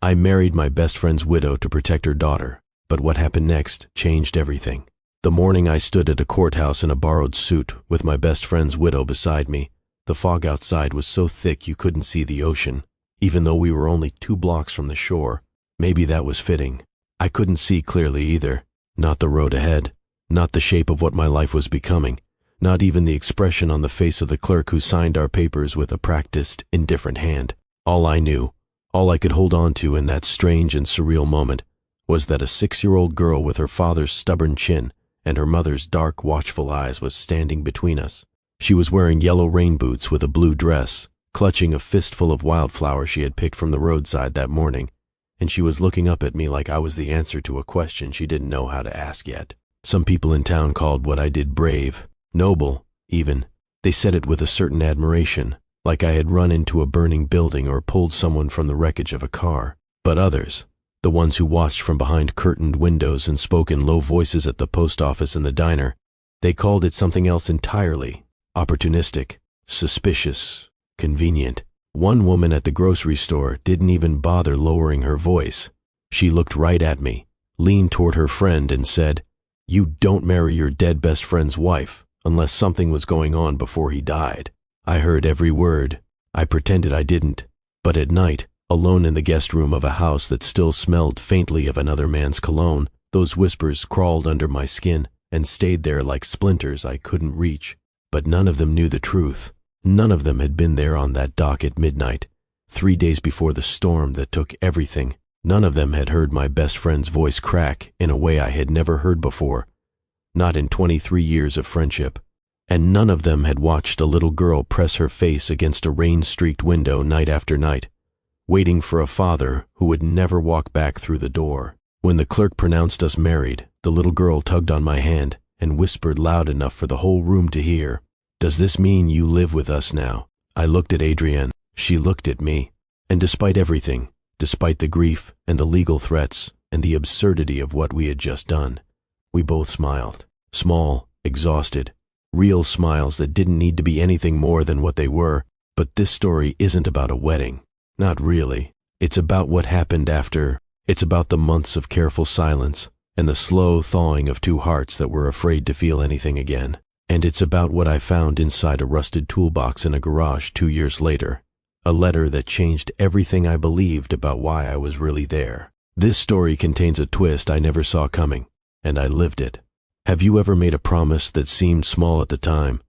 I married my best friend's widow to protect her daughter, but what happened next changed everything. The morning I stood at a courthouse in a borrowed suit with my best friend's widow beside me, the fog outside was so thick you couldn't see the ocean, even though we were only 2 blocks from the shore. Maybe that was fitting. I couldn't see clearly either, not the road ahead, not the shape of what my life was becoming, not even the expression on the face of the clerk who signed our papers with a practiced, indifferent hand. All I knew, all I could hold on to in that strange and surreal moment, was that a 6-year-old girl with her father's stubborn chin and her mother's dark, watchful eyes was standing between us. She was wearing yellow rain boots with a blue dress, clutching a fistful of wildflowers she had picked from the roadside that morning, and she was looking up at me like I was the answer to a question she didn't know how to ask yet. Some people in town called what I did brave, noble, even. They said it with a certain admiration, like I had run into a burning building or pulled someone from the wreckage of a car. But others, the ones who watched from behind curtained windows and spoke in low voices at the post office and the diner, they called it something else entirely. Opportunistic, suspicious, convenient. One woman at the grocery store didn't even bother lowering her voice. She looked right at me, leaned toward her friend and said, "You don't marry your dead best friend's wife unless something was going on before he died." I heard every word. I pretended I didn't. But at night, alone in the guest room of a house that still smelled faintly of another man's cologne, those whispers crawled under my skin and stayed there like splinters I couldn't reach. But none of them knew the truth. None of them had been there on that dock at midnight, 3 days before the storm that took everything. None of them had heard my best friend's voice crack in a way I had never heard before, not in 23 years of friendship. And none of them had watched a little girl press her face against a rain-streaked window night after night, waiting for a father who would never walk back through the door. When the clerk pronounced us married, the little girl tugged on my hand and whispered loud enough for the whole room to hear, "Does this mean you live with us now?" I looked at Adrienne. She looked at me. And despite everything, despite the grief and the legal threats and the absurdity of what we had just done, we both smiled. Small, exhausted, real smiles that didn't need to be anything more than what they were. But this story isn't about a wedding. Not really. It's about what happened after. It's about the months of careful silence and the slow thawing of 2 hearts that were afraid to feel anything again. And it's about what I found inside a rusted toolbox in a garage 2 years later. A letter that changed everything I believed about why I was really there. This story contains a twist I never saw coming, and I lived it. Have you ever made a promise that seemed small at the time,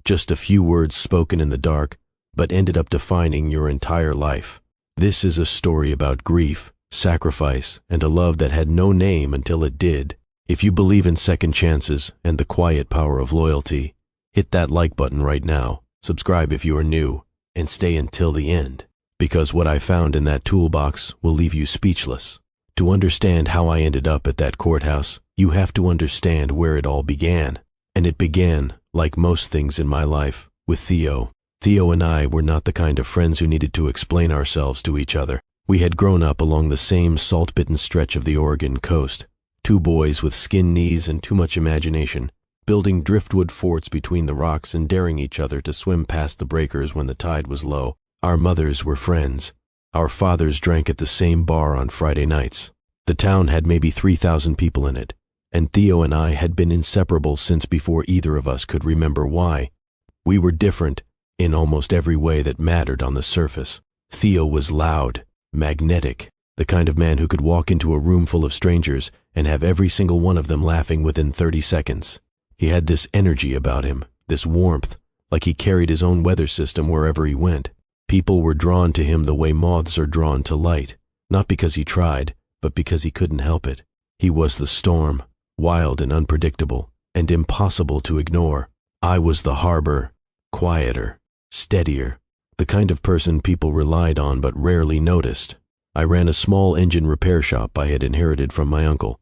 just a few words spoken in the dark, but ended up defining your entire life? This is a story about grief, sacrifice, and a love that had no name until it did. If you believe in second chances and the quiet power of loyalty, hit that like button right now, subscribe if you are new, and stay until the end, because what I found in that toolbox will leave you speechless. To understand how I ended up at that courthouse, you have to understand where it all began. And it began, like most things in my life, with Theo. Theo and I were not the kind of friends who needed to explain ourselves to each other. We had grown up along the same salt-bitten stretch of the Oregon coast, 2 boys with skin knees and too much imagination, building driftwood forts between the rocks and daring each other to swim past the breakers when the tide was low. Our mothers were friends. Our fathers drank at the same bar on Friday nights. The town had maybe 3,000 people in it, and Theo and I had been inseparable since before either of us could remember why. We were different in almost every way that mattered on the surface. Theo was loud, magnetic, the kind of man who could walk into a room full of strangers and have every single one of them laughing within 30 seconds. He had this energy about him, this warmth, like he carried his own weather system wherever he went. People were drawn to him the way moths are drawn to light, not because he tried, but because he couldn't help it. He was the storm, wild and unpredictable, and impossible to ignore. I was the harbor, quieter, steadier, the kind of person people relied on but rarely noticed. I ran a small engine repair shop I had inherited from my uncle,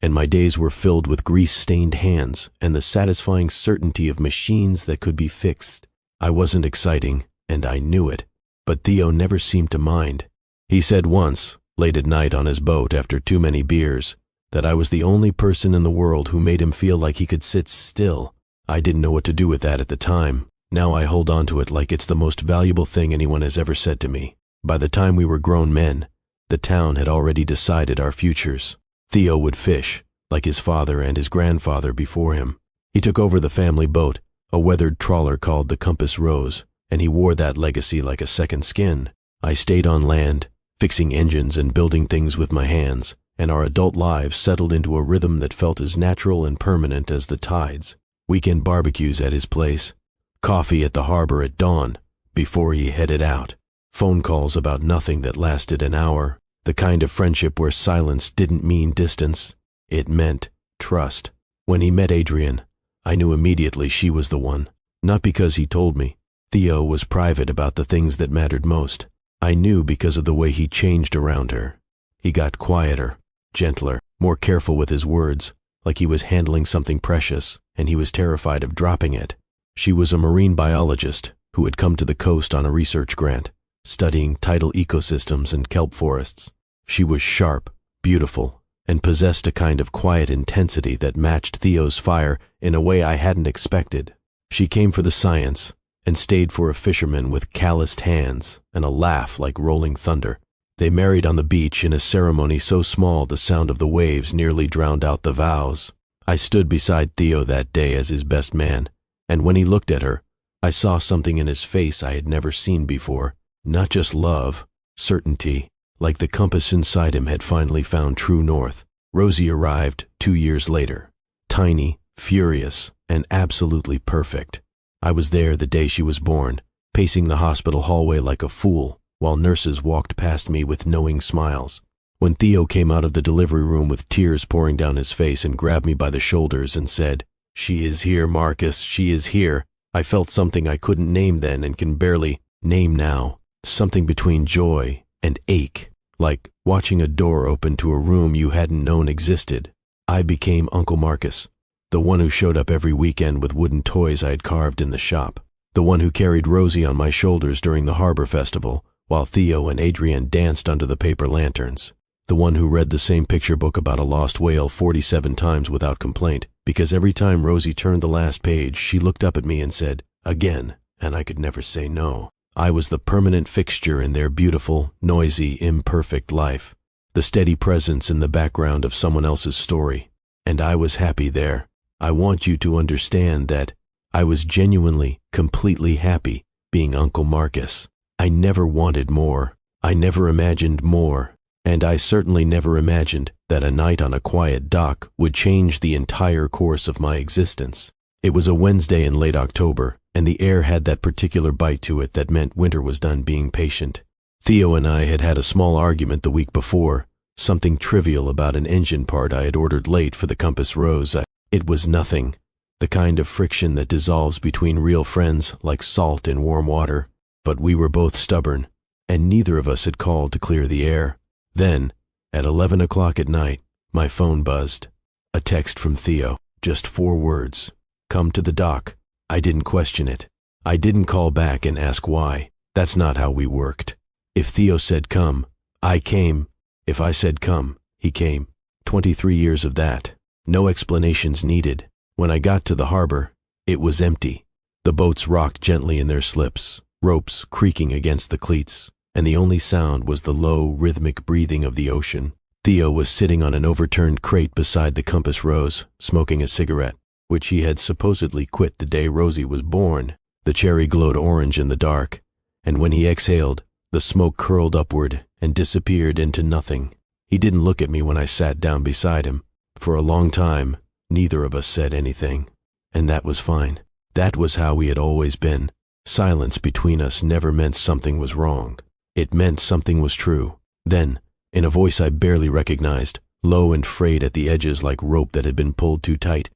and my days were filled with grease-stained hands and the satisfying certainty of machines that could be fixed. I wasn't exciting, and I knew it, but Theo never seemed to mind. He said once, late at night on his boat after too many beers, that I was the only person in the world who made him feel like he could sit still. I didn't know what to do with that at the time. Now I hold on to it like it's the most valuable thing anyone has ever said to me. By the time we were grown men, The town had already decided our futures. Theo would fish, like his father and his grandfather before him. He took over the family boat, a weathered trawler called the Compass Rose, and he wore that legacy like a second skin. I stayed on land, fixing engines and building things with my hands, and our adult lives settled into a rhythm that felt as natural and permanent as the tides. Weekend barbecues at his place, coffee at the harbor at dawn before he headed out, phone calls about nothing that lasted an hour, the kind of friendship where silence didn't mean distance, it meant trust. When he met Adrienne, I knew immediately she was the one. Not because he told me. Theo was private about the things that mattered most. I knew because of the way he changed around her. He got quieter, gentler, more careful with his words, like he was handling something precious, and he was terrified of dropping it. She was a marine biologist who had come to the coast on a research grant, studying tidal ecosystems and kelp forests. She was sharp, beautiful, and possessed a kind of quiet intensity that matched Theo's fire in a way I hadn't expected. She came for the science and stayed for a fisherman with calloused hands and a laugh like rolling thunder. They married on the beach in a ceremony so small the sound of the waves nearly drowned out the vows. I stood beside Theo that day as his best man, and when he looked at her, I saw something in his face I had never seen before. Not just love, certainty, like the compass inside him had finally found true north. Rosie arrived 2 years later, tiny, furious, and absolutely perfect. I was there the day she was born, pacing the hospital hallway like a fool, while nurses walked past me with knowing smiles. When Theo came out of the delivery room with tears pouring down his face and grabbed me by the shoulders and said, "She is here, Marcus, she is here," I felt something I couldn't name then and can barely name now. Something between joy and ache, like watching a door open to a room you hadn't known existed. I became Uncle Marcus, the one who showed up every weekend with wooden toys I had carved in the shop, the one who carried Rosie on my shoulders during the harbor festival, while Theo and Adrienne danced under the paper lanterns, the one who read the same picture book about a lost whale 47 times without complaint, because every time Rosie turned the last page, she looked up at me and said, "Again," and I could never say no. I was the permanent fixture in their beautiful, noisy, imperfect life, the steady presence in the background of someone else's story, and I was happy there. I want you to understand that I was genuinely, completely happy being Uncle Marcus. I never wanted more. I never imagined more. And I certainly never imagined that a night on a quiet dock would change the entire course of my existence. It was a Wednesday in late October, and the air had that particular bite to it that meant winter was done being patient. Theo and I had had a small argument the week before, something trivial about an engine part I had ordered late for the Compass Rose. It was nothing, the kind of friction that dissolves between real friends like salt in warm water, but we were both stubborn, and neither of us had called to clear the air. Then, at 11 o'clock at night, my phone buzzed. A text from Theo, just 4 words. "Come to the dock." I didn't question it. I didn't call back and ask why. That's not how we worked. If Theo said come, I came. If I said come, he came. 23 years of that. No explanations needed. When I got to the harbor, it was empty. The boats rocked gently in their slips, ropes creaking against the cleats, and the only sound was the low, rhythmic breathing of the ocean. Theo was sitting on an overturned crate beside the Compass Rose, smoking a cigarette, which he had supposedly quit the day Rosie was born. The cherry glowed orange in the dark, and when he exhaled, the smoke curled upward and disappeared into nothing. He didn't look at me when I sat down beside him. For a long time, neither of us said anything, and that was fine. That was how we had always been. Silence between us never meant something was wrong. It meant something was true. Then, in a voice I barely recognized, low and frayed at the edges like rope that had been pulled too tight,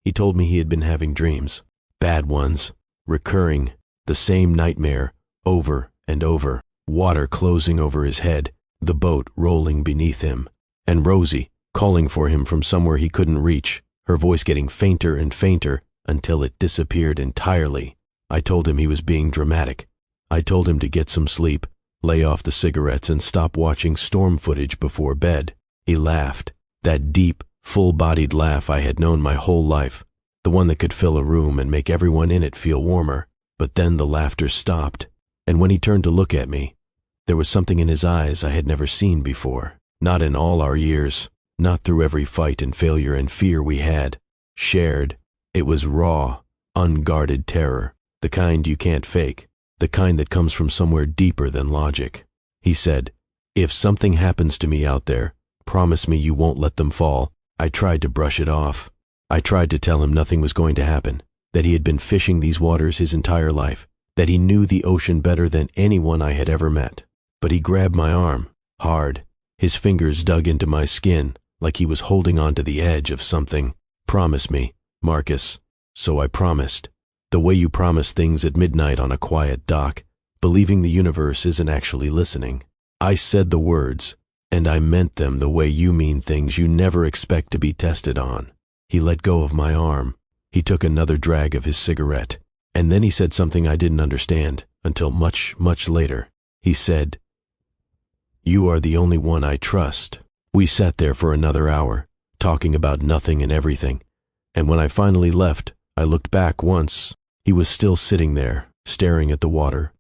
he told me he had been having dreams. Bad ones, recurring, the same nightmare, over and over. Water closing over his head, the boat rolling beneath him, and Rosie calling for him from somewhere he couldn't reach, her voice getting fainter and fainter until it disappeared entirely. I told him he was being dramatic. I told him to get some sleep, lay off the cigarettes, and stop watching storm footage before bed. He laughed, that deep, full-bodied laugh I had known my whole life, the one that could fill a room and make everyone in it feel warmer. But then the laughter stopped, and when he turned to look at me, There was something in his eyes I had never seen before. Not in all our years, not through every fight and failure and fear we had shared. It was raw, unguarded terror, the kind you can't fake, the kind that comes from somewhere deeper than logic. He said, "If something happens to me out there, promise me you won't let them fall." I tried to brush it off. I tried to tell him nothing was going to happen, that he had been fishing these waters his entire life, that he knew the ocean better than anyone I had ever met. But he grabbed my arm, hard. His fingers dug into my skin, like he was holding on to the edge of something. "Promise me, Marcus." So I promised. The way you promise things at midnight on a quiet dock, believing the universe isn't actually listening. I said the words, and I meant them the way you mean things you never expect to be tested on. He let go of my arm. He took another drag of his cigarette, and then he said something I didn't understand until much, much later. He said, "You are the only one I trust." We sat there for another hour, talking about nothing and everything, and when I finally left, I looked back once. He was still sitting there, staring at the water,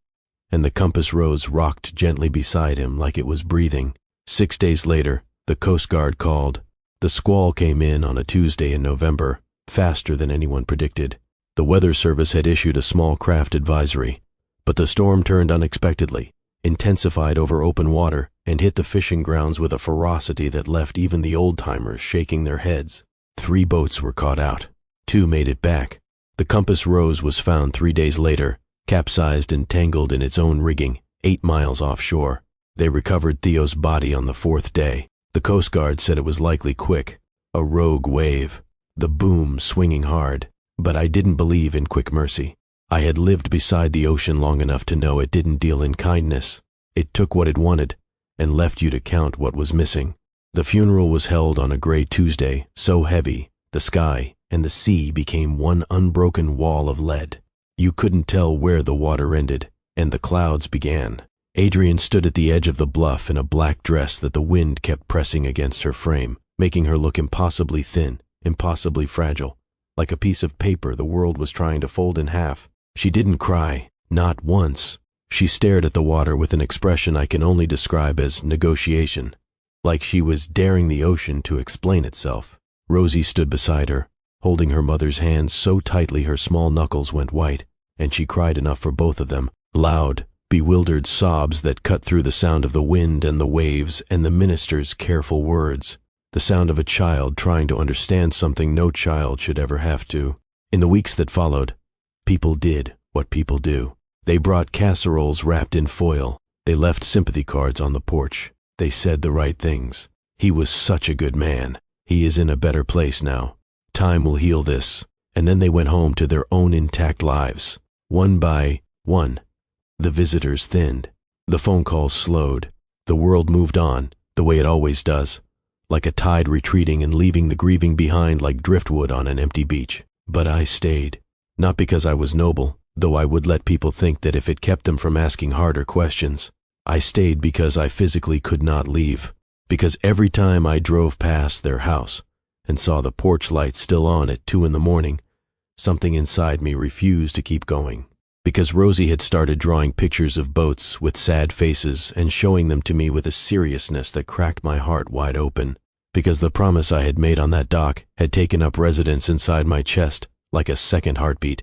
and the compass rose rocked gently beside him like it was breathing. 6 days later, the Coast Guard called. The squall came in on a Tuesday in November, faster than anyone predicted. The Weather Service had issued a small craft advisory, but the storm turned unexpectedly, intensified over open water, and hit the fishing grounds with a ferocity that left even the old-timers shaking their heads. 3 boats were caught out. 2 made it back. The Compass Rose was found 3 days later, capsized and tangled in its own rigging, 8 miles offshore. They recovered Theo's body on the 4th day. The Coast Guard said it was likely quick, a rogue wave, the boom swinging hard. But I didn't believe in quick mercy. I had lived beside the ocean long enough to know it didn't deal in kindness. It took what it wanted and left you to count what was missing. The funeral was held on a gray Tuesday, so heavy, the sky and the sea became one unbroken wall of lead. You couldn't tell where the water ended and the clouds began. Adrian stood at the edge of the bluff in a black dress that the wind kept pressing against her frame, making her look impossibly thin, impossibly fragile, like a piece of paper the world was trying to fold in half. She didn't cry, not once. She stared at the water with an expression I can only describe as negotiation, like she was daring the ocean to explain itself. Rosie stood beside her, holding her mother's hands so tightly her small knuckles went white, and she cried enough for both of them, loud, bewildered sobs that cut through the sound of the wind and the waves and the minister's careful words, the sound of a child trying to understand something no child should ever have to. In the weeks that followed, people did what people do. They brought casseroles wrapped in foil. They left sympathy cards on the porch. They said the right things. He was such a good man. He is in a better place now. Time will heal this. And then they went home to their own intact lives. One by one, the visitors thinned. The phone calls slowed. The world moved on, the way it always does, like a tide retreating and leaving the grieving behind like driftwood on an empty beach. But I stayed. Not because I was noble, though I would let people think that if it kept them from asking harder questions. I stayed because I physically could not leave. Because every time I drove past their house and saw the porch light still on at 2 a.m, something inside me refused to keep going. Because Rosie had started drawing pictures of boats with sad faces and showing them to me with a seriousness that cracked my heart wide open. Because the promise I had made on that dock had taken up residence inside my chest like a second heartbeat,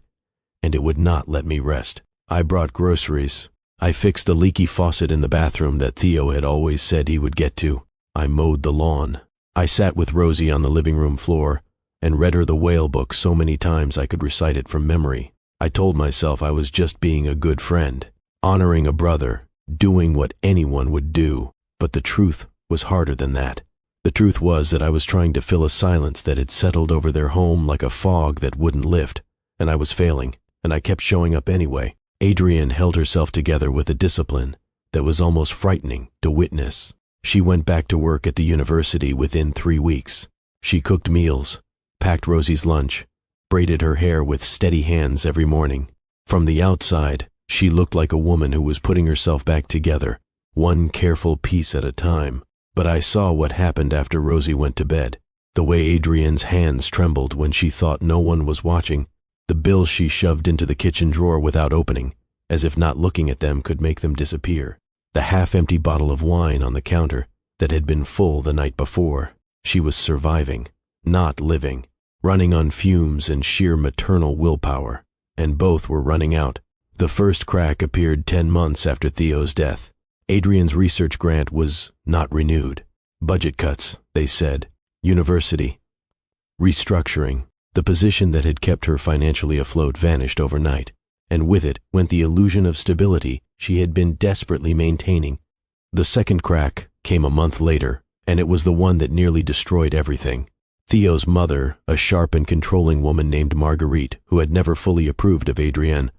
and it would not let me rest. I brought groceries. I fixed the leaky faucet in the bathroom that Theo had always said he would get to. I mowed the lawn. I sat with Rosie on the living room floor and read her the whale book so many times I could recite it from memory. I told myself I was just being a good friend, honoring a brother, doing what anyone would do. But the truth was harder than that. The truth was that I was trying to fill a silence that had settled over their home like a fog that wouldn't lift, and I was failing, and I kept showing up anyway. Adrian held herself together with a discipline that was almost frightening to witness. She went back to work at the university within 3 weeks. She cooked meals, packed Rosie's lunch, braided her hair with steady hands every morning. From the outside, she looked like a woman who was putting herself back together, one careful piece at a time. But I saw what happened after Rosie went to bed. The way Adrian's hands trembled when she thought no one was watching. The bills she shoved into the kitchen drawer without opening, as if not looking at them could make them disappear. the half-empty bottle of wine on the counter that had been full the night before. She was surviving, not living, running on fumes and sheer maternal willpower, and both were running out. The first crack appeared 10 months after Theo's death. Adrian's research grant was not renewed. Budget cuts, they said. University. Restructuring. The position that had kept her financially afloat vanished overnight, and with it went the illusion of stability she had been desperately maintaining. The second crack came a month later, and it was the one that nearly destroyed everything. Theo's mother, a sharp and controlling woman named Marguerite, who had never fully approved of Adrienne,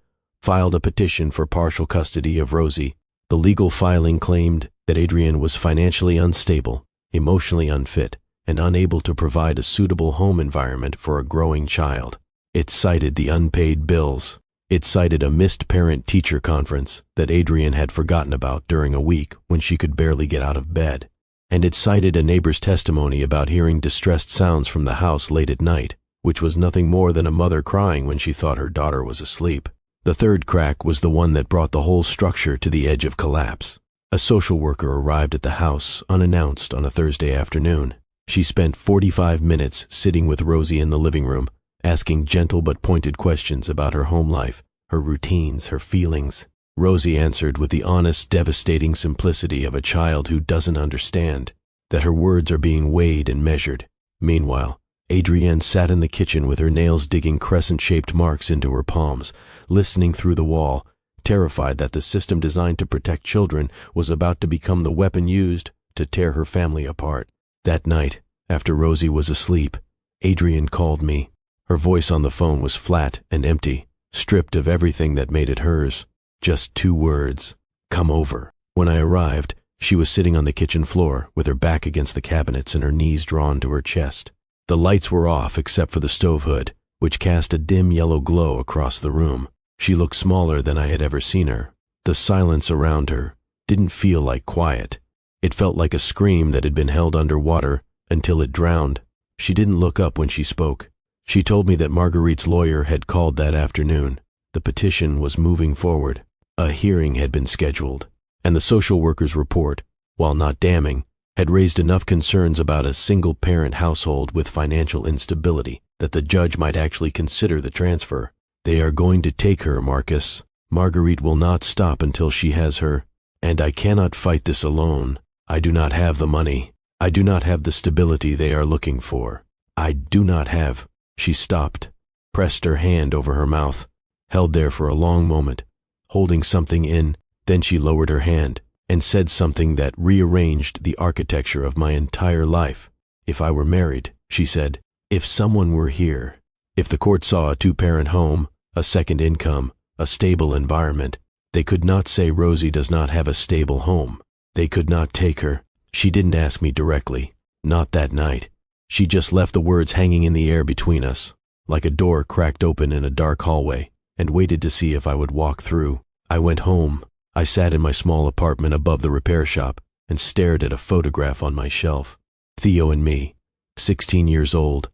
filed a petition for partial custody of Rosie. The legal filing claimed that Adrienne was financially unstable, emotionally unfit, and unable to provide a suitable home environment for a growing child. It cited the unpaid bills. It cited a missed parent-teacher conference that Adrienne had forgotten about during a week when she could barely get out of bed. And it cited a neighbor's testimony about hearing distressed sounds from the house late at night, which was nothing more than a mother crying when she thought her daughter was asleep. The third crack was the one that brought the whole structure to the edge of collapse. A social worker arrived at the house unannounced on a Thursday afternoon. She spent 45 minutes sitting with Rosie in the living room, asking gentle but pointed questions about her home life, her routines, her feelings. Rosie answered with the honest, devastating simplicity of a child who doesn't understand that her words are being weighed and measured. Meanwhile, Adrienne sat in the kitchen with her nails digging crescent-shaped marks into her palms, listening through the wall, terrified that the system designed to protect children was about to become the weapon used to tear her family apart. That night, after Rosie was asleep, Adrienne called me. Her voice on the phone was flat and empty, stripped of everything that made it hers. Just 2 words, "Come over." When I arrived, she was sitting on the kitchen floor with her back against the cabinets and her knees drawn to her chest. The lights were off except for the stove hood, which cast a dim yellow glow across the room. She looked smaller than I had ever seen her. The silence around her didn't feel like quiet. It felt like a scream that had been held underwater until it drowned. She didn't look up when she spoke. She told me that Marguerite's lawyer had called that afternoon. The petition was moving forward. A hearing had been scheduled, and the social worker's report, while not damning, had raised enough concerns about a single-parent household with financial instability that the judge might actually consider the transfer. "They are going to take her, Marcus. Marguerite will not stop until she has her, and I cannot fight this alone. I do not have the money. I do not have the stability they are looking for. I do not have." She stopped, pressed her hand over her mouth, held there for a long moment, holding something in. Then she lowered her hand and said something that rearranged the architecture of my entire life. "If I were married," she said, "if someone were here, if the court saw a 2-parent home, a second income, a stable environment, they could not say Rosie does not have a stable home. They could not take her." She didn't ask me directly, not that night. She just left the words hanging in the air between us, like a door cracked open in a dark hallway, and waited to see if I would walk through. I went home. I sat in my small apartment above the repair shop and stared at a photograph on my shelf. Theo and me, 16 years old,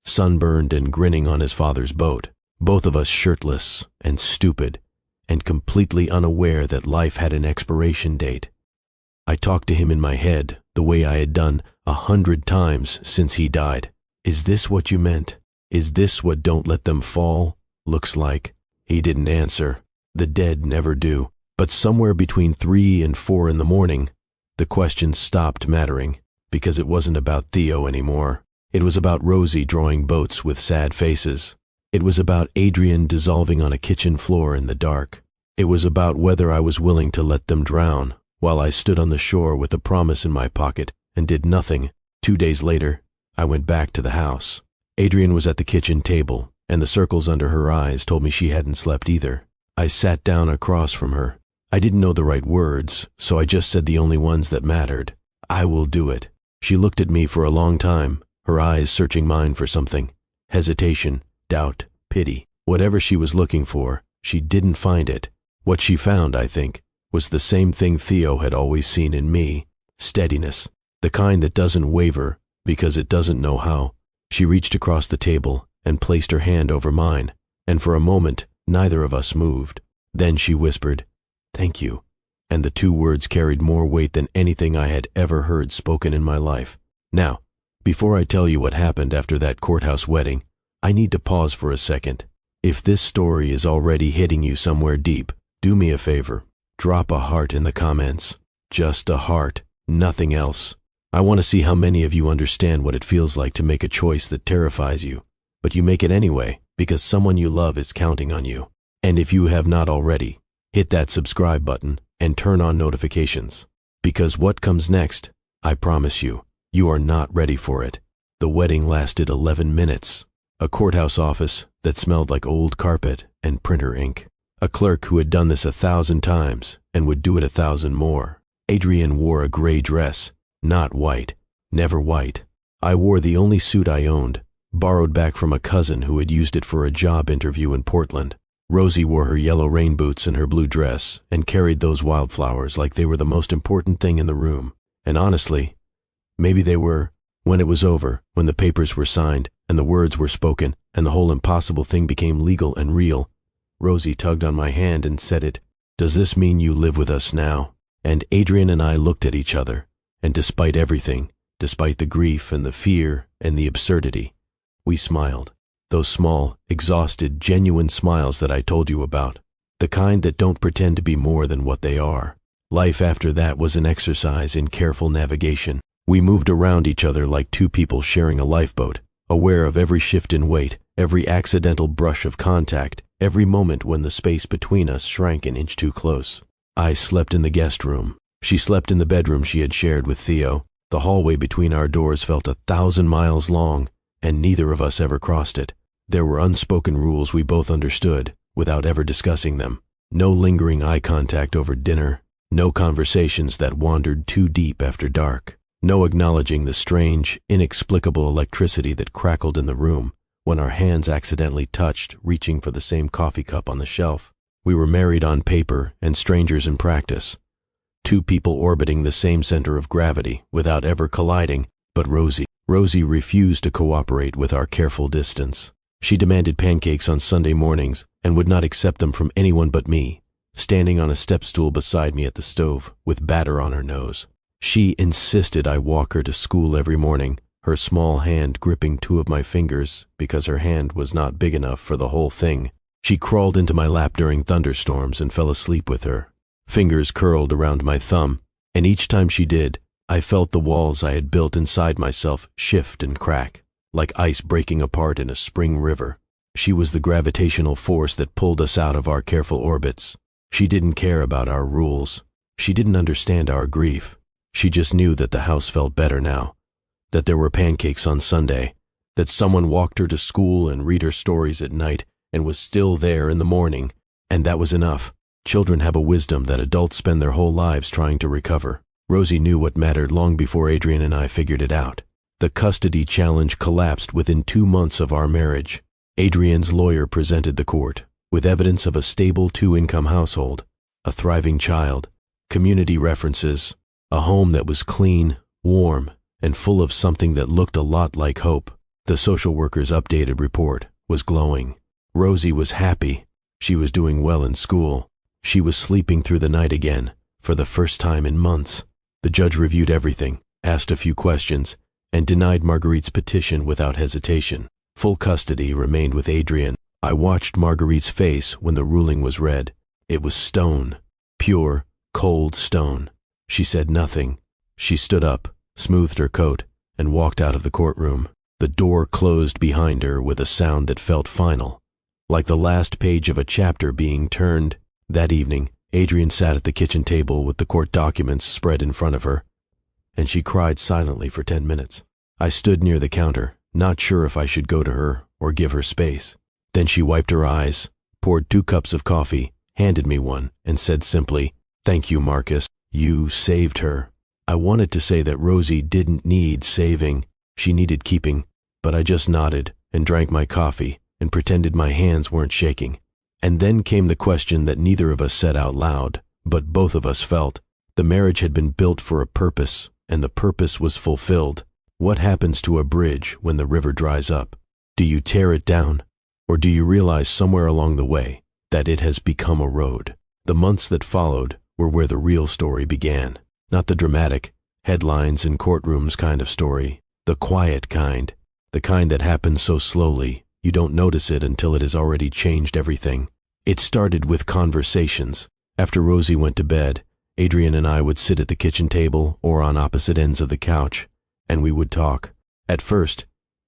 sunburned and grinning on his father's boat, both of us shirtless and stupid and completely unaware that life had an expiration date. I talked to him in my head the way I had done 100 times since he died. "Is this what you meant? Is this what 'don't let them fall' looks like?" He didn't answer. The dead never do. But somewhere between 3 and 4 in the morning, the question stopped mattering, because it wasn't about Theo anymore. It was about Rosie drawing boats with sad faces. It was about Adrienne dissolving on a kitchen floor in the dark. It was about whether I was willing to let them drown, while I stood on the shore with a promise in my pocket and did nothing. 2 days later, I went back to the house. Adrienne was at the kitchen table, and the circles under her eyes told me she hadn't slept either. I sat down across from her. I didn't know the right words, so I just said the only ones that mattered. "I will do it." She looked at me for a long time, her eyes searching mine for something. Hesitation, doubt, pity. Whatever she was looking for, she didn't find it. What she found, I think, was the same thing Theo had always seen in me: steadiness, the kind that doesn't waver because it doesn't know how. She reached across the table and placed her hand over mine, and for a moment neither of us moved. Then she whispered, "Thank you," and the two words carried more weight than anything I had ever heard spoken in my life. Now, before I tell you what happened after that courthouse wedding, I need to pause for a second. If this story is already hitting you somewhere deep, do me a favor. Drop a heart in the comments. Just a heart, nothing else. I want to see how many of you understand what it feels like to make a choice that terrifies you, but you make it anyway because someone you love is counting on you. And if you have not already, hit that subscribe button and turn on notifications. Because what comes next, I promise you, you are not ready for it. The wedding lasted 11 minutes. A courthouse office that smelled like old carpet and printer ink. A clerk who had done this 1,000 times and would do it 1,000 more. Adrian wore a gray dress, not white, never white. I wore the only suit I owned, borrowed back from a cousin who had used it for a job interview in Portland. Rosie wore her yellow rain boots and her blue dress and carried those wildflowers like they were the most important thing in the room. And honestly, maybe they were. When it was over, when the papers were signed and the words were spoken and the whole impossible thing became legal and real, Rosie tugged on my hand and said it. Does this mean you live with us now? And Adrian and I looked at each other, and despite everything, despite the grief and the fear and the absurdity, we smiled. Those small, exhausted, genuine smiles that I told you about. The kind that don't pretend to be more than what they are. Life after that was an exercise in careful navigation. We moved around each other like two people sharing a lifeboat, aware of every shift in weight, every accidental brush of contact, every moment when the space between us shrank an inch too close. I slept in the guest room. She slept in the bedroom she had shared with Theo. The hallway between our doors felt 1,000 miles long, and neither of us ever crossed it. There were unspoken rules we both understood, without ever discussing them. No lingering eye contact over dinner, no conversations that wandered too deep after dark, no acknowledging the strange, inexplicable electricity that crackled in the room when our hands accidentally touched, reaching for the same coffee cup on the shelf. We were married on paper and strangers in practice. Two people orbiting the same center of gravity without ever colliding, but Rosie refused to cooperate with our careful distance. She demanded pancakes on Sunday mornings and would not accept them from anyone but me, standing on a step stool beside me at the stove with batter on her nose. She insisted I walk her to school every morning, her small hand gripping two of my fingers because her hand was not big enough for the whole thing. She crawled into my lap during thunderstorms and fell asleep with her. Fingers curled around my thumb, and each time she did, I felt the walls I had built inside myself shift and crack, like ice breaking apart in a spring river. She was the gravitational force that pulled us out of our careful orbits. She didn't care about our rules. She didn't understand our grief. She just knew that the house felt better now, that there were pancakes on Sunday, that someone walked her to school and read her stories at night and was still there in the morning, and that was enough. Children have a wisdom that adults spend their whole lives trying to recover. Rosie knew what mattered long before Adrian and I figured it out. The custody challenge collapsed within 2 months of our marriage. Adrian's lawyer presented the court with evidence of a stable 2-income household, a thriving child, community references, a home that was clean, warm, and full of something that looked a lot like hope. The social worker's updated report was glowing. Rosie was happy. She was doing well in school. She was sleeping through the night again, for the first time in months. The judge reviewed everything, asked a few questions, and denied Marguerite's petition without hesitation. Full custody remained with Adrian. I watched Marguerite's face when the ruling was read. It was stone, pure, cold stone. She said nothing. She stood up, smoothed her coat, and walked out of the courtroom. The door closed behind her with a sound that felt final, like the last page of a chapter being turned. That evening, Adrian sat at the kitchen table with the court documents spread in front of her, and she cried silently for 10 minutes. I stood near the counter, not sure if I should go to her or give her space. Then she wiped her eyes, poured 2 cups of coffee, handed me one, and said simply, "Thank you, Marcus. You saved her." I wanted to say that Rosie didn't need saving. She needed keeping, but I just nodded and drank my coffee and pretended my hands weren't shaking. And then came the question that neither of us said out loud, but both of us felt. The marriage had been built for a purpose, and the purpose was fulfilled. What happens to a bridge when the river dries up? Do you tear it down, or do you realize somewhere along the way that it has become a road? The months that followed were where the real story began. Not the dramatic, headlines and courtrooms kind of story, the quiet kind, the kind that happens so slowly you don't notice it until it has already changed everything. It started with conversations. After Rosie went to bed, Adrian and I would sit at the kitchen table or on opposite ends of the couch, and we would talk. At first,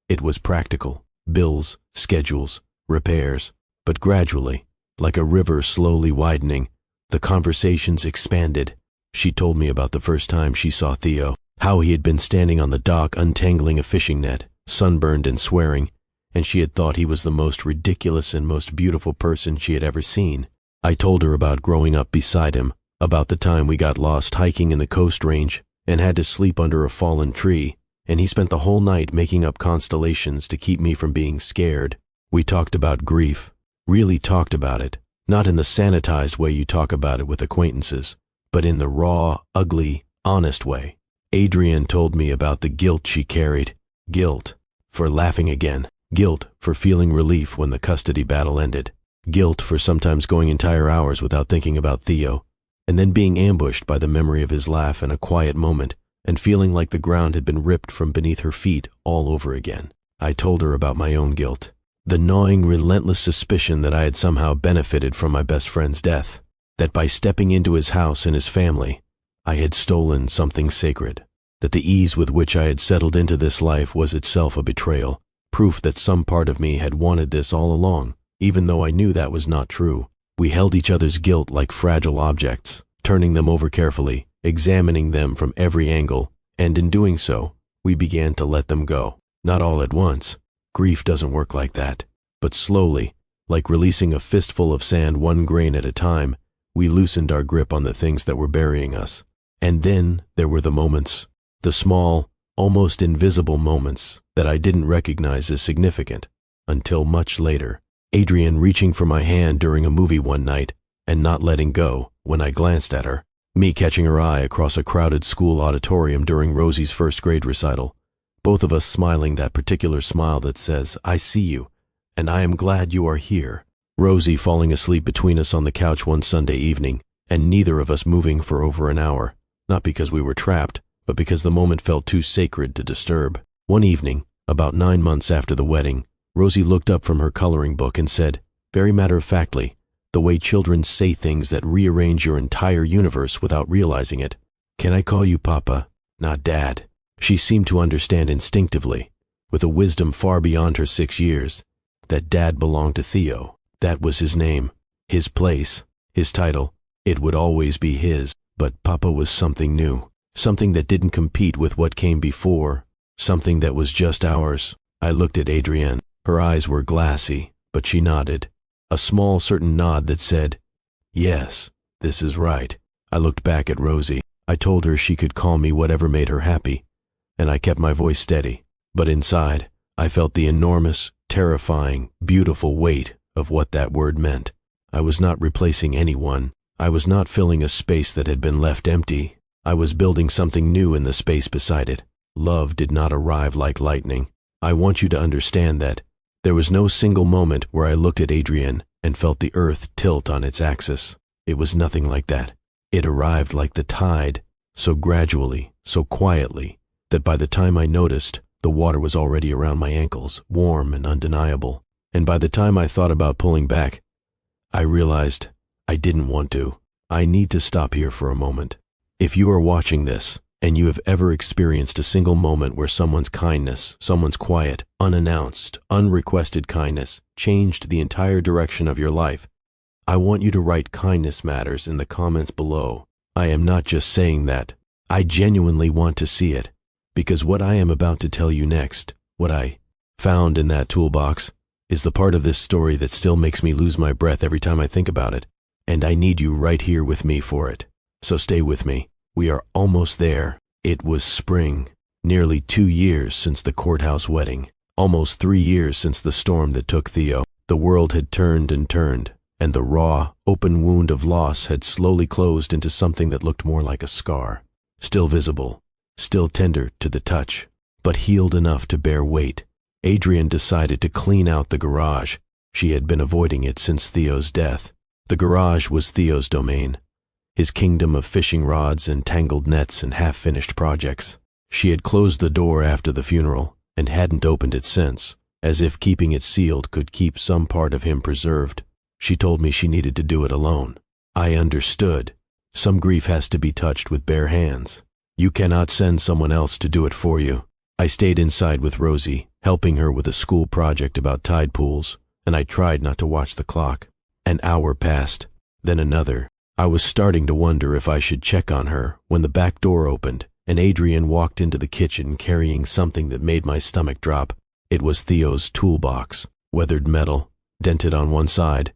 it was practical: bills, schedules, repairs. But gradually, like a river slowly widening, the conversations expanded. She told me about the first time she saw Theo, how he had been standing on the dock untangling a fishing net, sunburned and swearing, and she had thought he was the most ridiculous and most beautiful person she had ever seen. I told her about growing up beside him, about the time we got lost hiking in the Coast Range and had to sleep under a fallen tree, and he spent the whole night making up constellations to keep me from being scared. We talked about grief, really talked about it, not in the sanitized way you talk about it with acquaintances, but in the raw, ugly, honest way. Adrian told me about the guilt she carried. Guilt for laughing again. Guilt for feeling relief when the custody battle ended. Guilt for sometimes going entire hours without thinking about Theo, and then being ambushed by the memory of his laugh in a quiet moment and feeling like the ground had been ripped from beneath her feet all over again. I told her about my own guilt, the gnawing, relentless suspicion that I had somehow benefited from my best friend's death, that by stepping into his house and his family, I had stolen something sacred, that the ease with which I had settled into this life was itself a betrayal, proof that some part of me had wanted this all along, even though I knew that was not true. We held each other's guilt like fragile objects, turning them over carefully, examining them from every angle, and in doing so, we began to let them go. Not all at once. Grief doesn't work like that. But slowly, like releasing a fistful of sand one grain at a time, we loosened our grip on the things that were burying us. And then there were the moments, the small, almost invisible moments that I didn't recognize as significant until much later. Adrian reaching for my hand during a movie one night and not letting go when I glanced at her. Me catching her eye across a crowded school auditorium during Rosie's first grade recital. Both of us smiling that particular smile that says, "I see you, and I am glad you are here." Rosie falling asleep between us on the couch one Sunday evening, and neither of us moving for over an hour, not because we were trapped, but because the moment felt too sacred to disturb. One evening, about 9 months after the wedding, Rosie looked up from her coloring book and said, very matter-of-factly, the way children say things that rearrange your entire universe without realizing it, "Can I call you Papa, not Dad?" She seemed to understand instinctively, with a wisdom far beyond her 6 years, that Dad belonged to Theo. That was his name, his place, his title. It would always be his, but Papa was something new, something that didn't compete with what came before, something that was just ours. I looked at Adrienne. Her eyes were glassy, but she nodded, a small certain nod that said, "Yes, this is right." I looked back at Rosie. I told her she could call me whatever made her happy, and I kept my voice steady, but inside, I felt the enormous, terrifying, beautiful weight of what that word meant. I was not replacing anyone. I was not filling a space that had been left empty. I was building something new in the space beside it. Love did not arrive like lightning. I want you to understand that there was no single moment where I looked at Adrienne and felt the earth tilt on its axis. It was nothing like that. It arrived like the tide, so gradually, so quietly, that by the time I noticed, the water was already around my ankles, warm and undeniable. And by the time I thought about pulling back, I realized I didn't want to. I need to stop here for a moment. If you are watching this, and you have ever experienced a single moment where someone's kindness, someone's quiet, unannounced, unrequested kindness changed the entire direction of your life, I want you to write "Kindness Matters" in the comments below. I am not just saying that. I genuinely want to see it, because what I am about to tell you next, what I found in that toolbox, is the part of this story that still makes me lose my breath every time I think about it, and I need you right here with me for it. So stay with me. We are almost there. It was spring, nearly 2 years since the courthouse wedding, almost 3 years since the storm that took Theo. The world had turned and turned, and the raw, open wound of loss had slowly closed into something that looked more like a scar, still visible, still tender to the touch, but healed enough to bear weight. Adrienne decided to clean out the garage. She had been avoiding it since Theo's death. The garage was Theo's domain. his kingdom of fishing rods and tangled nets and half-finished projects. She had closed the door after the funeral and hadn't opened it since, as if keeping it sealed could keep some part of him preserved. She told me she needed to do it alone. I understood. Some grief has to be touched with bare hands. You cannot send someone else to do it for you. I stayed inside with Rosie, helping her with a school project about tide pools, and I tried not to watch the clock. An hour passed, then another. I was starting to wonder if I should check on her when the back door opened and Adrian walked into the kitchen carrying something that made my stomach drop. It was Theo's toolbox, weathered metal, dented on one side,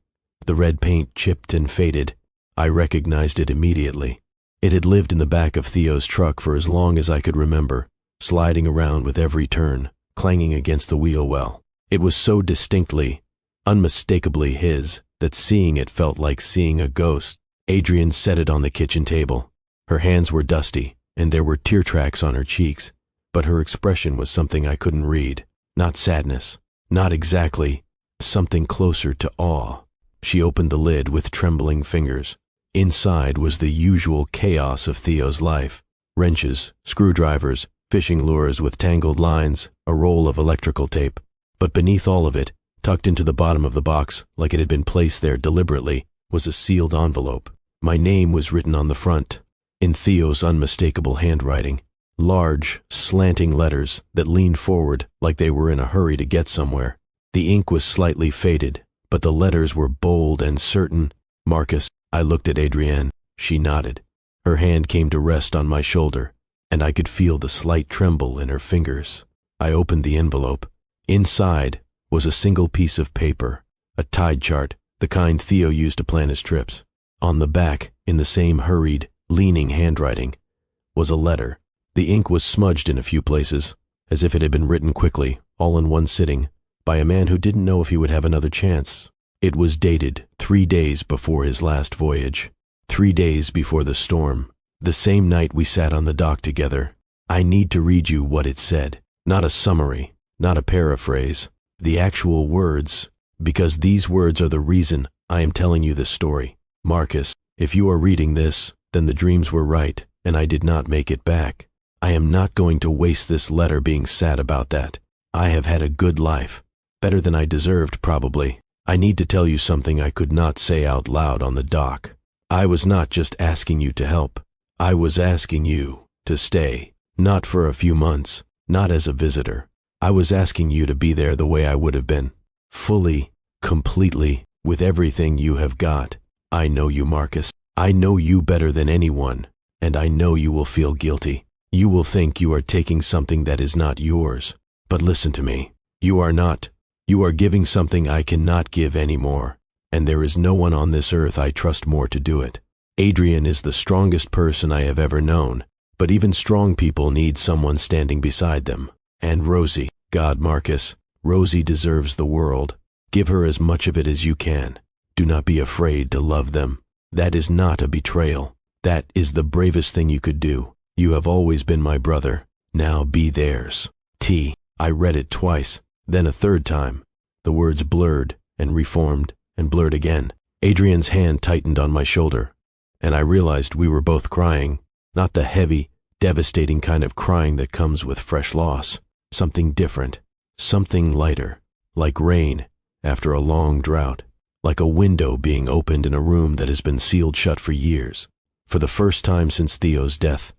the red paint chipped and faded. I recognized it immediately. It had lived in the back of Theo's truck for as long as I could remember, sliding around with every turn, clanging against the wheel well. It was so distinctly, unmistakably his, that seeing it felt like seeing a ghost. Adrian set it on the kitchen table. Her hands were dusty, and there were tear tracks on her cheeks, but her expression was something I couldn't read. Not sadness, not exactly, something closer to awe. She opened the lid with trembling fingers. Inside was the usual chaos of Theo's life: wrenches, screwdrivers, fishing lures with tangled lines, a roll of electrical tape. But beneath all of it, tucked into the bottom of the box, like it had been placed there deliberately, was a sealed envelope. My name was written on the front, in Theo's unmistakable handwriting, large, slanting letters that leaned forward like they were in a hurry to get somewhere. The ink was slightly faded, but the letters were bold and certain. Marcus. I looked at Adrienne. She nodded. Her hand came to rest on my shoulder, and I could feel the slight tremble in her fingers. I opened the envelope. Inside was a single piece of paper, a tide chart, the kind Theo used to plan his trips. On the back, in the same hurried, leaning handwriting, was a letter. The ink was smudged in a few places, as if it had been written quickly, all in one sitting, by a man who didn't know if he would have another chance. It was dated 3 days before his last voyage, 3 days before the storm, the same night we sat on the dock together. I need to read you what it said, not a summary, not a paraphrase, the actual words, because these words are the reason I am telling you this story. Marcus, if you are reading this, then the dreams were right, and I did not make it back. I am not going to waste this letter being sad about that. I have had a good life, better than I deserved probably. I need to tell you something I could not say out loud on the dock. I was not just asking you to help. I was asking you to stay, not for a few months, not as a visitor. I was asking you to be there the way I would have been, fully, completely, with everything you have got. I know you, Marcus. I know you better than anyone, and I know you will feel guilty. You will think you are taking something that is not yours. But listen to me. You are not. You are giving something I cannot give anymore, and there is no one on this earth I trust more to do it. Adrian is the strongest person I have ever known, but even strong people need someone standing beside them. And Rosie, God, Marcus, Rosie deserves the world. Give her as much of it as you can. Do not be afraid to love them. That is not a betrayal. That is the bravest thing you could do. You have always been my brother. Now be theirs. T. I read it twice. Then a third time. The words blurred and reformed and blurred again. Adrian's hand tightened on my shoulder, and I realized we were both crying, not the heavy, devastating kind of crying that comes with fresh loss. Something different, something lighter, like rain after a long drought, like a window being opened in a room that has been sealed shut for years. For the first time since Theo's death,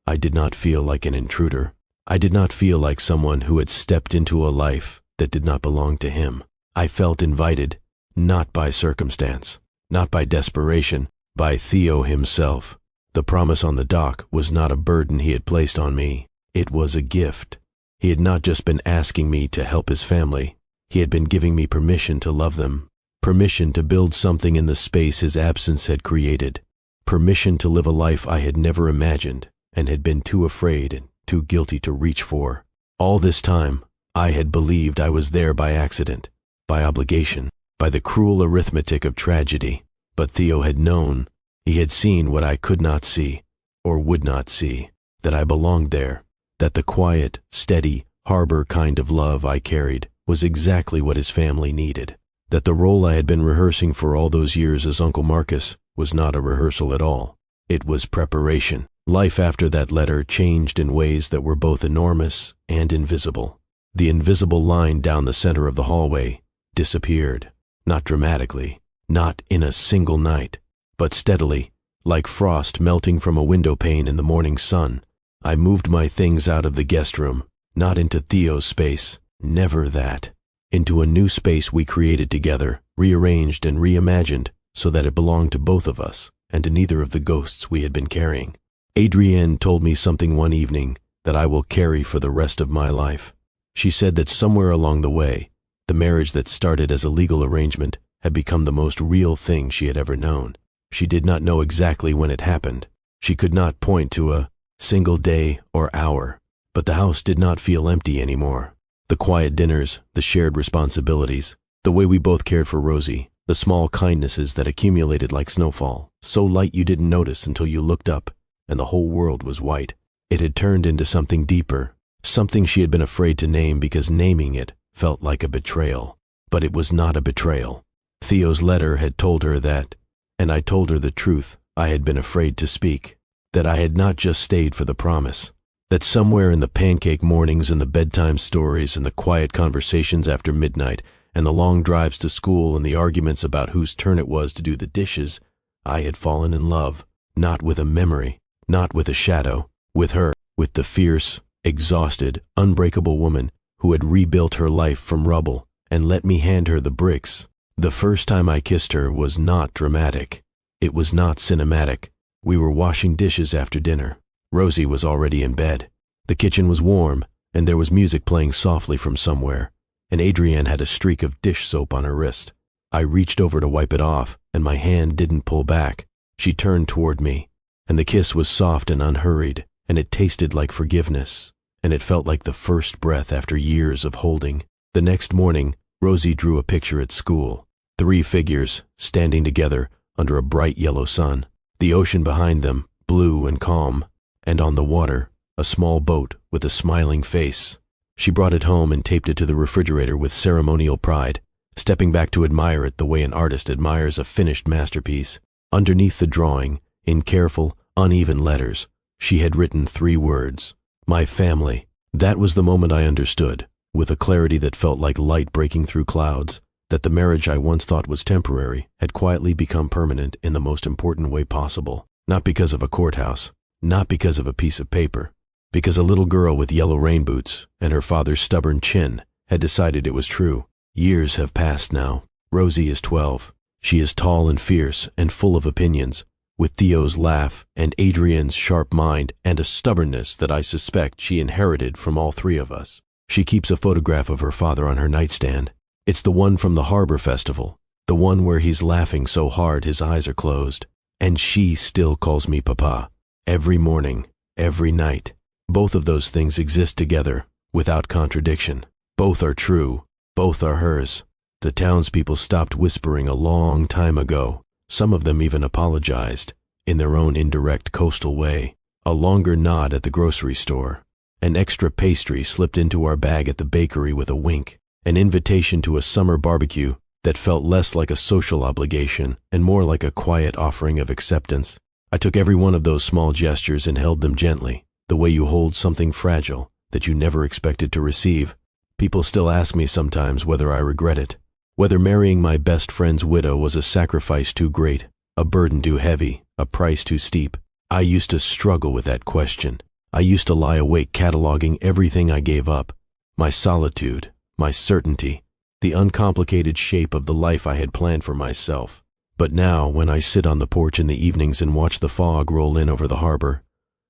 I did not feel like an intruder. I did not feel like someone who had stepped into a life that did not belong to him. I felt invited, not by circumstance, not by desperation, by Theo himself. The promise on the dock was not a burden he had placed on me. It was a gift. He had not just been asking me to help his family. He had been giving me permission to love them, permission to build something in the space his absence had created, permission to live a life I had never imagined and had been too afraid and too guilty to reach for. All this time, I had believed I was there by accident, by obligation, by the cruel arithmetic of tragedy. But Theo had known, he had seen what I could not see, or would not see, that I belonged there, that the quiet, steady, harbor kind of love I carried was exactly what his family needed, that the role I had been rehearsing for all those years as Uncle Marcus was not a rehearsal at all. It was preparation. Life after that letter changed in ways that were both enormous and invisible. The invisible line down the center of the hallway disappeared, not dramatically, not in a single night, but steadily, like frost melting from a window pane in the morning sun. I moved my things out of the guest room, not into Theo's space, never that, into a new space we created together, rearranged and reimagined so that it belonged to both of us and to neither of the ghosts we had been carrying. Adrienne told me something one evening that I will carry for the rest of my life. She said that somewhere along the way, the marriage that started as a legal arrangement had become the most real thing she had ever known. She did not know exactly when it happened. She could not point to a single day or hour, but the house did not feel empty anymore. The quiet dinners, the shared responsibilities, the way we both cared for Rosie, the small kindnesses that accumulated like snowfall, so light you didn't notice until you looked up and the whole world was white. It had turned into something deeper, something she had been afraid to name because naming it felt like a betrayal. But it was not a betrayal. Theo's letter had told her that, and I told her the truth I had been afraid to speak, that I had not just stayed for the promise, that somewhere in the pancake mornings and the bedtime stories and the quiet conversations after midnight and the long drives to school and the arguments about whose turn it was to do the dishes, I had fallen in love, not with a memory, not with a shadow, with her, with the fierce, exhausted, unbreakable woman who had rebuilt her life from rubble and let me hand her the bricks. The first time I kissed her was not dramatic. It was not cinematic. We were washing dishes after dinner. Rosie was already in bed. The kitchen was warm, and there was music playing softly from somewhere, and Adrienne had a streak of dish soap on her wrist. I reached over to wipe it off, and my hand didn't pull back. She turned toward me, and the kiss was soft and unhurried, and it tasted like forgiveness, and it felt like the first breath after years of holding. The next morning, Rosie drew a picture at school. 3 figures standing together under a bright yellow sun, the ocean behind them, blue and calm, and on the water, a small boat with a smiling face. She brought it home and taped it to the refrigerator with ceremonial pride, stepping back to admire it the way an artist admires a finished masterpiece. Underneath the drawing, in careful, uneven letters, she had written 3 words: my family. That was the moment I understood, with a clarity that felt like light breaking through clouds, that the marriage I once thought was temporary had quietly become permanent in the most important way possible. Not because of a courthouse, not because of a piece of paper, because a little girl with yellow rain boots and her father's stubborn chin had decided it was true. Years have passed now. Rosie is 12. She is tall and fierce and full of opinions, with Theo's laugh and Adrienne's sharp mind and a stubbornness that I suspect she inherited from all 3 of us. She keeps a photograph of her father on her nightstand. It's the one from the Harbor Festival, the one where he's laughing so hard his eyes are closed. And she still calls me Papa. Every morning, every night. Both of those things exist together, without contradiction. Both are true. Both are hers. The townspeople stopped whispering a long time ago. Some of them even apologized, in their own indirect coastal way. A longer nod at the grocery store. An extra pastry slipped into our bag at the bakery with a wink. An invitation to a summer barbecue that felt less like a social obligation and more like a quiet offering of acceptance. I took every one of those small gestures and held them gently, the way you hold something fragile that you never expected to receive. People still ask me sometimes whether I regret it, whether marrying my best friend's widow was a sacrifice too great, a burden too heavy, a price too steep. I used to struggle with that question. I used to lie awake cataloging everything I gave up, my solitude, my certainty, the uncomplicated shape of the life I had planned for myself. But now, when I sit on the porch in the evenings and watch the fog roll in over the harbor,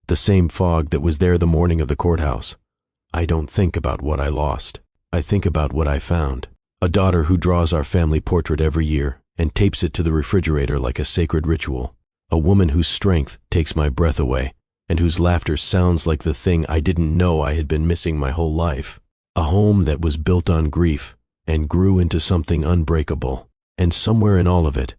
the same fog that was there the morning of the courthouse, I don't think about what I lost. I think about what I found. A daughter who draws our family portrait every year and tapes it to the refrigerator like a sacred ritual. A woman whose strength takes my breath away and whose laughter sounds like the thing I didn't know I had been missing my whole life. A home that was built on grief and grew into something unbreakable. And somewhere in all of it,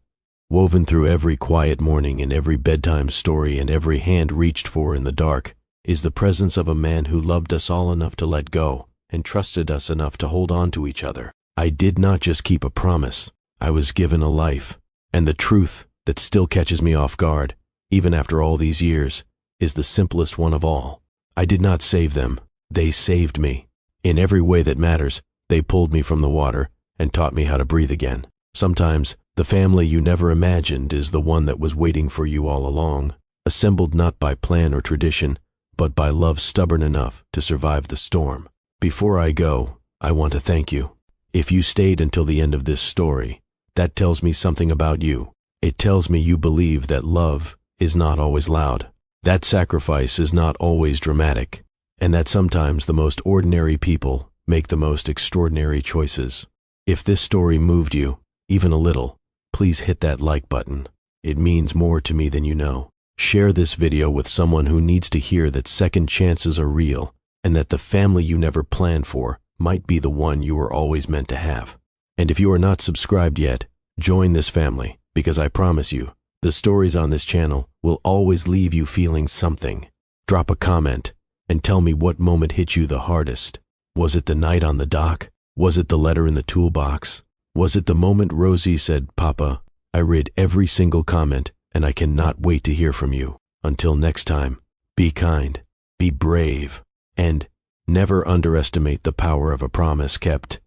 woven through every quiet morning and every bedtime story and every hand reached for in the dark, is the presence of a man who loved us all enough to let go and trusted us enough to hold on to each other. I did not just keep a promise. I was given a life. And the truth that still catches me off guard, even after all these years, is the simplest one of all. I did not save them. They saved me. In every way that matters, they pulled me from the water and taught me how to breathe again. Sometimes, the family you never imagined is the one that was waiting for you all along, assembled not by plan or tradition, but by love stubborn enough to survive the storm. Before I go, I want to thank you. If you stayed until the end of this story, that tells me something about you. It tells me you believe that love is not always loud, that sacrifice is not always dramatic, and that sometimes the most ordinary people make the most extraordinary choices. If this story moved you, even a little, please hit that like button. It means more to me than you know. Share this video with someone who needs to hear that second chances are real and that the family you never planned for might be the one you were always meant to have. And if you are not subscribed yet, join this family, because I promise you, the stories on this channel will always leave you feeling something. Drop a comment and tell me what moment hit you the hardest. Was it the night on the dock? Was it the letter in the toolbox? Was it the moment Rosie said, "Papa"? I read every single comment, and I cannot wait to hear from you. Until next time, be kind, be brave, and never underestimate the power of a promise kept.